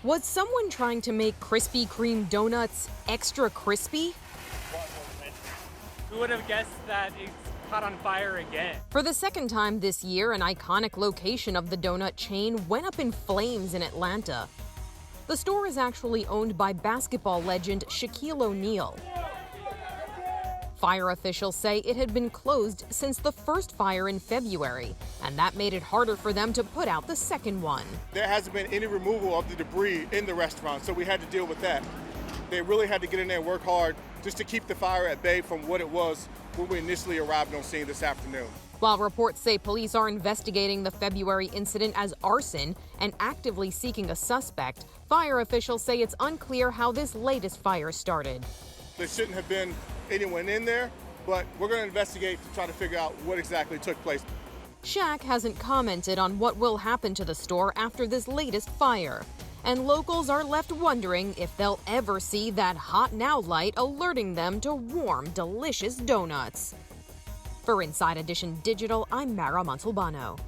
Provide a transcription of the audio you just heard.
Was someone trying to make Krispy Kreme donuts extra crispy? Who would have guessed that it's caught on fire again? For the second time this year, an iconic location of the donut chain went up in flames in Atlanta. The store is actually owned by basketball legend Shaquille O'Neal. Fire officials say it had been closed since the first fire in February, and that made it harder for them to put out the second one. There hasn't been any removal of the debris in the restaurant, so we had to deal with that. They really had to get in there and work hard just to keep the fire at bay from what it was when we initially arrived on scene this afternoon. While reports say police are investigating the February incident as arson and actively seeking a suspect, fire officials say it's unclear how this latest fire started. There shouldn't have been anyone in there, but we're going to investigate to try to figure out what exactly took place. Shaq hasn't commented on what will happen to the store after this latest fire, and locals are left wondering if they'll ever see that hot now light alerting them to warm, delicious donuts. For Inside Edition Digital, I'm Mara Montalbano.